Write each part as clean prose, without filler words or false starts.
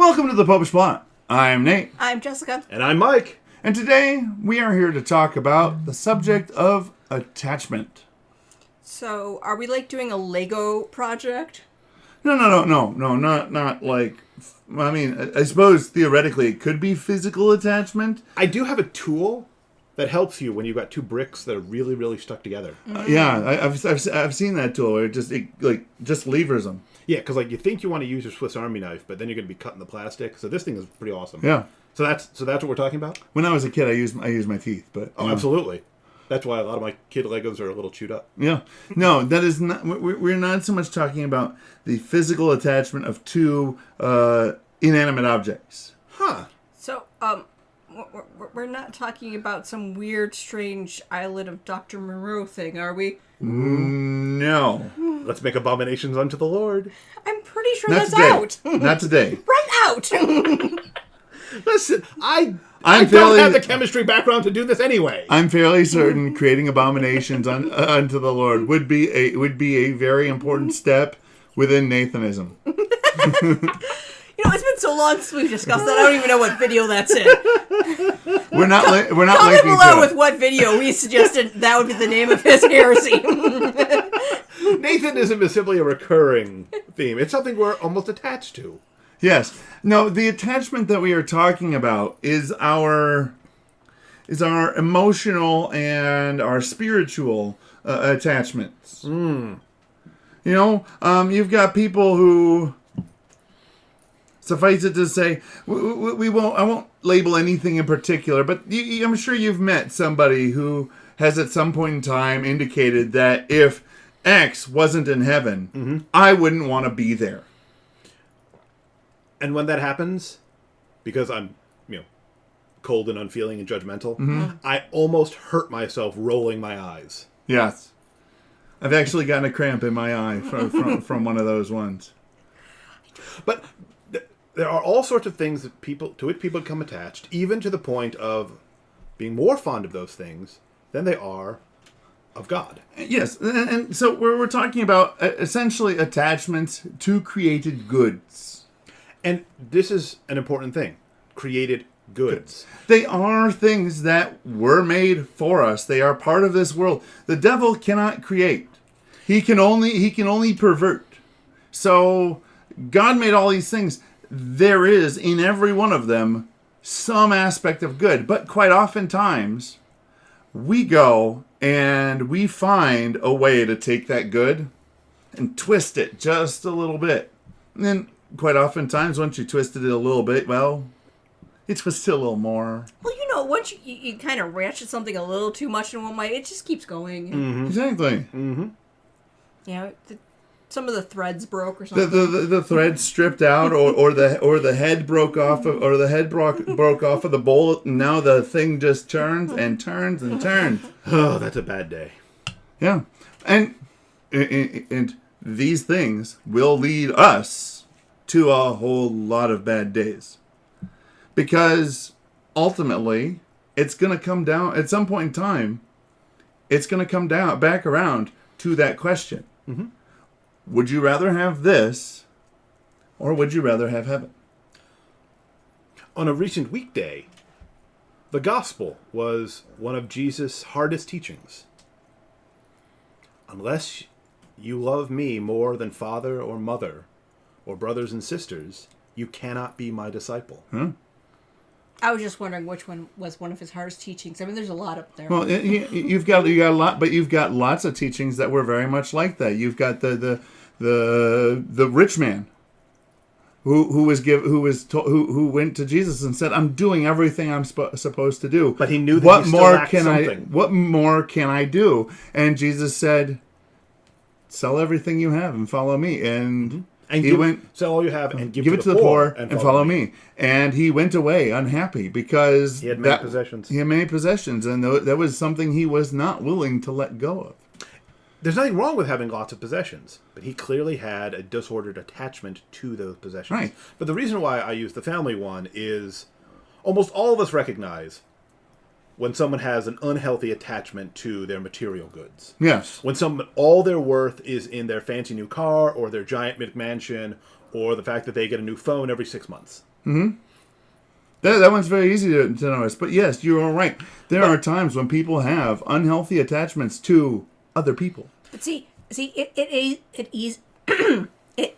Welcome to the Popish Plot. I'm Nate. I'm Jessica. And I'm Mike. And today we are here to talk about the subject of attachment. So, are we like doing a Lego project? No, not like... I mean, I suppose theoretically it could be physical attachment. I do have a tool that helps you when you've got two bricks that are really, really stuck together. Yeah, I've seen that tool where it just levers them. Yeah, because like you think you want to use your Swiss Army knife, but then you're going to be cutting the plastic. So this thing is pretty awesome. Yeah. So that's what we're talking about. When I was a kid, I used my teeth, but Absolutely. That's why a lot of my kid Legos are a little chewed up. Yeah. No, that is not. We're not so much talking about the physical attachment of two inanimate objects. Huh. So, we're not talking about some weird, strange Island of Dr. Moreau thing, are we? No. Let's make abominations unto the Lord. I'm pretty sure Not that's today. out. Not today. Right out. Listen, I I'm don't have the chemistry background to do this anyway. I'm fairly certain creating abominations unto the Lord would be a very important step within Nathanism. You know, it's been so long since we've discussed that. I don't even know what video that's in. We're not Comment linking below to with it. what video we suggested that would be the name of his heresy. Nathanism is simply a recurring theme. It's something we're almost attached to. Yes. No, the attachment that we are talking about is our emotional and our spiritual attachments. You know, you've got people who, suffice it to say, we won't. I won't label anything in particular, but I'm sure you've met somebody who has at some point in time indicated that if X wasn't in heaven, I wouldn't want to be there. And when that happens, because I'm, cold and unfeeling and judgmental, I almost hurt myself rolling my eyes. Yes. I've actually gotten a cramp in my eye from one of those ones. But there are all sorts of things to which people become attached, even to the point of being more fond of those things than they are of God. Yes, and so we're talking about essentially attachments to created goods. And this is an important thing. Created goods. They are things that were made for us. They are part of this world. The devil cannot create. He can only pervert. So God made all these things. There is in every one of them some aspect of good, but quite oftentimes we go and we find a way to take that good and twist it just a little bit. And then quite oftentimes once you twisted it a little bit, well, you twist it a little more. Well, once you kind of ratchet something a little too much in one way, it just keeps going. Exactly. Some of the threads broke or something. The thread stripped out, or the head broke off, broke off of the bowl. And now the thing just turns and turns and turns. Oh, that's a bad day. Yeah, and these things will lead us to a whole lot of bad days, because ultimately it's going to come down at some point in time. It's going to come down back around to that question. Would you rather have this, or would you rather have heaven? On a recent weekday, the gospel was one of Jesus' hardest teachings. Unless you love me more than father or mother or brothers and sisters, you cannot be my disciple. I was just wondering which one was one of his hardest teachings. I mean, there's a lot up there. Well, you've got a lot, but you've got lots of teachings that were very much like that. You've got the rich man who went to Jesus and said, "I'm doing everything I'm supposed to do." But he knew that he still lacked something. What more can I do? And Jesus said, "Sell everything you have and follow me." And he went, sell all you have and give it to the poor and follow me. And he went away unhappy because he had many possessions. He had many possessions, and that was something he was not willing to let go of. There's nothing wrong with having lots of possessions, but he clearly had a disordered attachment to those possessions. Right. But the reason why I use the family one is almost all of us recognize when someone has an unhealthy attachment to their material goods. Yes. When all their worth is in their fancy new car or their giant McMansion or the fact that they get a new phone every 6 months. That one's very easy to notice. But yes, you are right. There are times when people have unhealthy attachments to other people. But see, it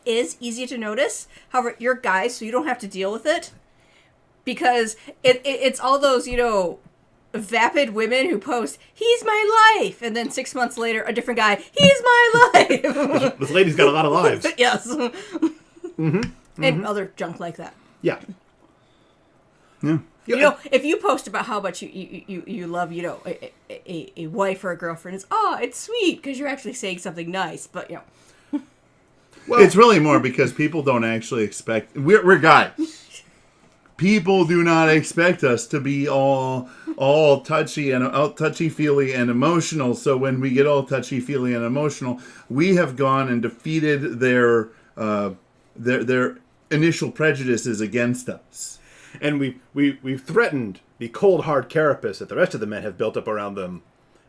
is easy to notice. However, you're guys, so you don't have to deal with it. Because it's all those, vapid women who post, "He's my life," and then 6 months later, a different guy, "He's my life." This lady's got a lot of lives. Yes. And other junk like that. Yeah. Yeah. If you post about how much you love, a wife or a girlfriend, it's sweet because you're actually saying something nice. But Well, It's really more because people don't actually expect... We're guys. People do not expect us to be all touchy-feely and emotional. So when we get all touchy-feely and emotional, we have gone and defeated their initial prejudices against us. and we've threatened the cold hard carapace that the rest of the men have built up around them,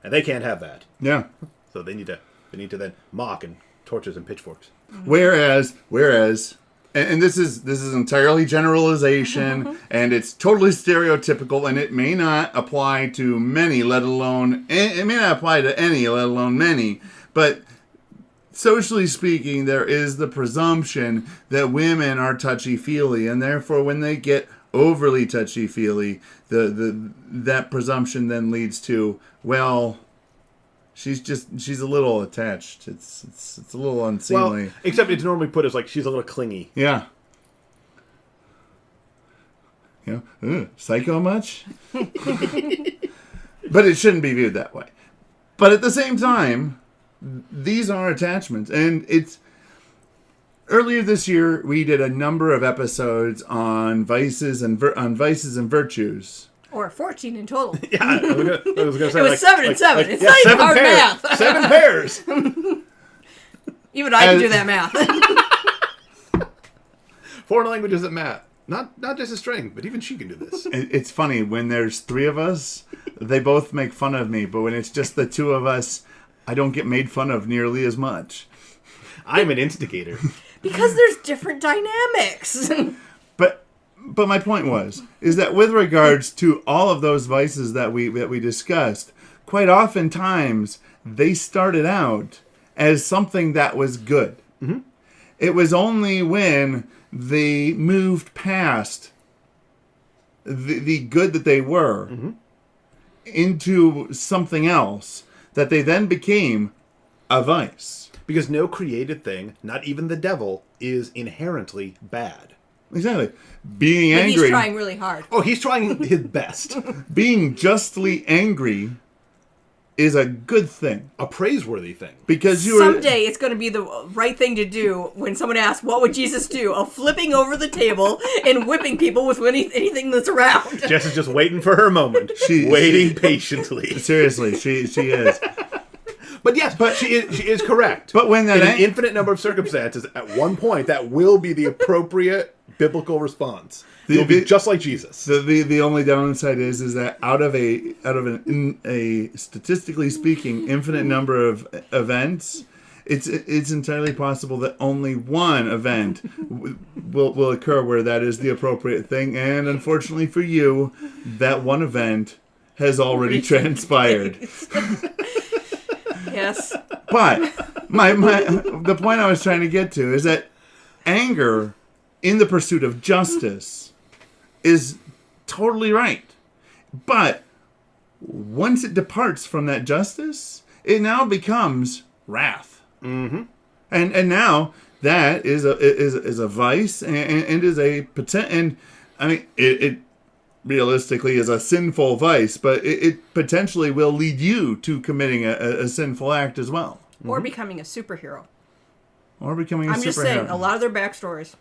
and they can't have that. Yeah. So they need to then mock and torches and pitchforks. Whereas, and this is entirely generalization, and it's totally stereotypical, and it may not apply to many, let alone it may not apply to any, let alone many. But socially speaking, there is the presumption that women are touchy-feely, and therefore, when they get overly touchy-feely, that presumption then leads to, well, she's a little attached. It's a little unseemly. Well, except it's normally put as like she's a little clingy. Yeah. Psycho much? But it shouldn't be viewed that way. But at the same time, these are attachments, and it's... Earlier this year, we did a number of episodes on vices and virtues. Or 14 in total. Yeah, I was gonna say It was 7 and 7. It's not even hard pairs. math. 7 pairs. Even I can do that math. Foreign languages and math. Not just a string, but even she can do this. It's funny, when there's 3 of us, they both make fun of me, but when it's just the 2 of us, I don't get made fun of nearly as much. I'm an instigator. Because there's different dynamics. But my point is that with regards to all of those vices that we discussed, quite oftentimes they started out as something that was good. Mm-hmm. It was only when they moved past the good that they were into something else that they then became a vice. Because no created thing, not even the devil, is inherently bad. Exactly. Being But angry. he's trying really hard. Oh, he's trying his best. Being justly angry is a good thing. A praiseworthy thing. Because you Someday it's going to be the right thing to do when someone asks, what would Jesus do? Of flipping over the table and whipping people with anything that's around. Jess is just waiting for her moment. Waiting patiently. Seriously, she is. But yes, she is correct. But when that in an infinite number of circumstances, at one point, that will be the appropriate biblical response. You'll be just like Jesus. The only downside is that out of a statistically speaking infinite number of events, it's entirely possible that only one event will occur where that is the appropriate thing, and unfortunately for you, that one event has already transpired. Yes. But the point I was trying to get to is that anger in the pursuit of justice is totally right. But once it departs from that justice, it now becomes wrath. Mm-hmm. And now that is a vice and is a and I mean it realistically is a sinful vice, but it potentially will lead you to committing a sinful act as well. Or becoming a superhero. Or becoming a superhero. I'm just saying, a lot of their backstories.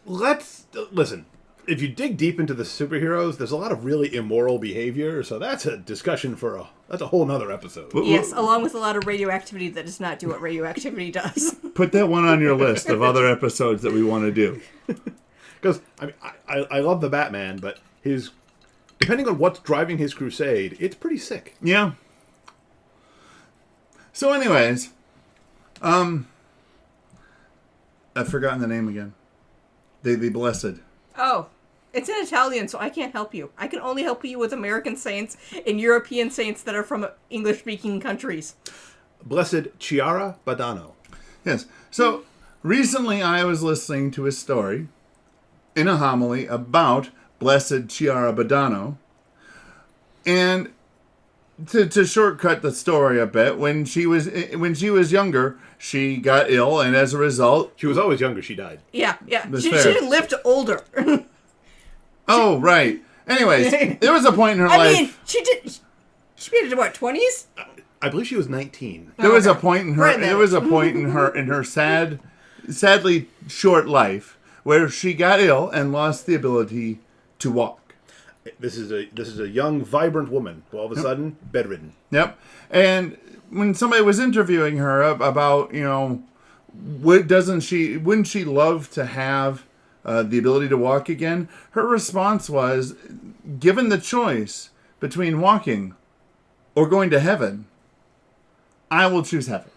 Let's listen. If you dig deep into the superheroes, there's a lot of really immoral behavior, so that's a discussion for that's a whole nother episode. Yes, along with a lot of radioactivity that does not do what radioactivity does. Put that one on your list of other episodes that we want to do. Because I love the Batman, but depending on what's driving his crusade, it's pretty sick. Yeah. So anyways, I've forgotten the name again. The Blessed. Oh, it's in Italian, so I can't help you. I can only help you with American saints and European saints that are from English-speaking countries. Blessed Chiara Badano. Yes. So recently I was listening to a story in a homily about Blessed Chiara Badano. And to shortcut the story a bit, when she was younger, she got ill, and as a result, She was always younger. She died. Yeah. That's She fair. didn't live to older. oh right. Anyways, there was a point in her I life. mean, she made it to what, 20s? I believe she was 19. There was a okay. point in her. Right then. There was a point in her sadly short life where she got ill and lost the ability to walk. This is a young, vibrant woman who all of a sudden bedridden. Yep. And when somebody was interviewing her about, wouldn't she love to have the ability to walk again? Her response was, given the choice between walking or going to heaven, I will choose heaven.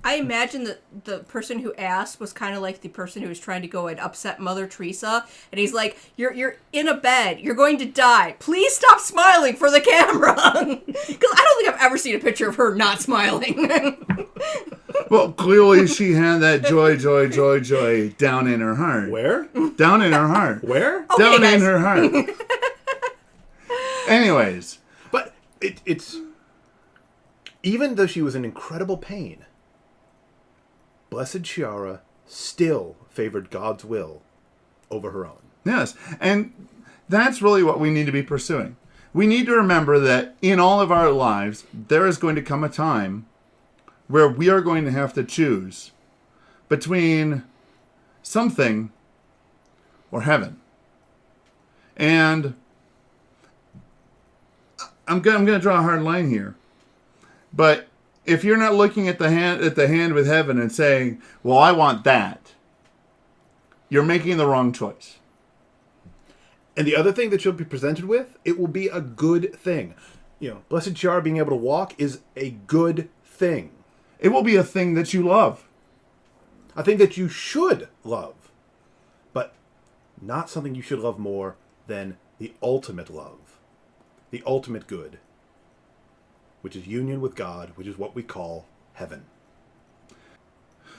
I imagine that the person who asked was kind of like the person who was trying to go and upset Mother Teresa, and he's like, "You're in a bed. You're going to die. Please stop smiling for the camera." Because I don't think I've ever seen a picture of her not smiling. Well, clearly she had that joy down in her heart. Where? Down in her heart. Where? Okay, Down in guys. her heart. Anyways. But it's... Even though she was in incredible pain, Blessed Chiara still favored God's will over her own. Yes, and that's really what we need to be pursuing. We need to remember that in all of our lives, there is going to come a time where we are going to have to choose between something or heaven. And I'm going to draw a hard line here. But if you're not looking at the hand with heaven and saying, "Well, I want that," you're making the wrong choice. And the other thing that you'll be presented with, it will be a good thing. Blessed Chiara being able to walk is a good thing. It will be a thing that you love. A thing that you should love. But not something you should love more than the ultimate love. The ultimate good. Which is union with God, which is what we call heaven.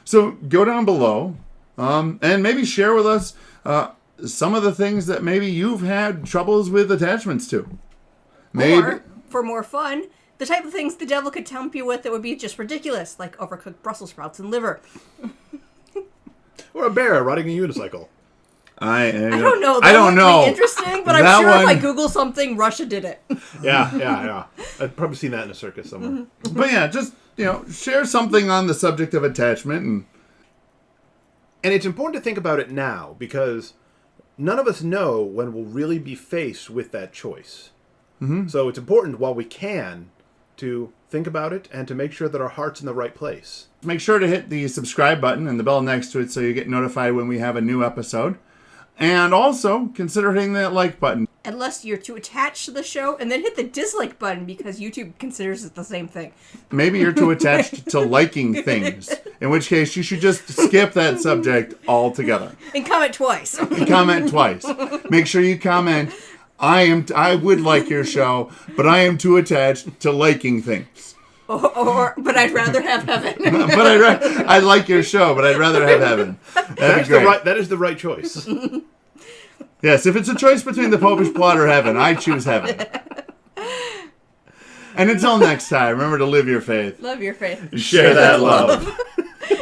So go down below and maybe share with us some of the things that maybe you've had troubles with attachments to. Maybe. Or, for more fun, the type of things the devil could tempt you with that would be just ridiculous, like overcooked Brussels sprouts and liver. Or a bear riding a unicycle. I don't know. That I don't would know. be interesting, but That I'm sure if I one- Google something, Russia did it. Yeah. I've probably seen that in a circus somewhere. But yeah, just share something on the subject of attachment, And it's important to think about it now, because none of us know when we'll really be faced with that choice. Mm-hmm. So it's important, while we can, to think about it and to make sure that our heart's in the right place. make sure to hit the subscribe button and the bell next to it so you get notified when we have a new episode. And also, consider hitting that like button. Unless you're too attached to the show, and then hit the dislike button because YouTube considers it the same thing. Maybe you're too attached to liking things, in which case you should just skip that subject altogether. And comment twice. And comment twice. Make sure you comment, I would like your show, but I am too attached to liking things. But I'd rather have heaven. But I like your show, but I'd rather have heaven. That'd be great. That is the right choice. Yes, if it's a choice between the Popish plot or heaven, I choose heaven. And until next time, remember to live your faith. Love your faith. Share that love.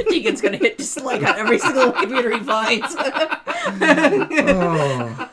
Deacon's gonna hit dislike on every single computer he finds. Oh.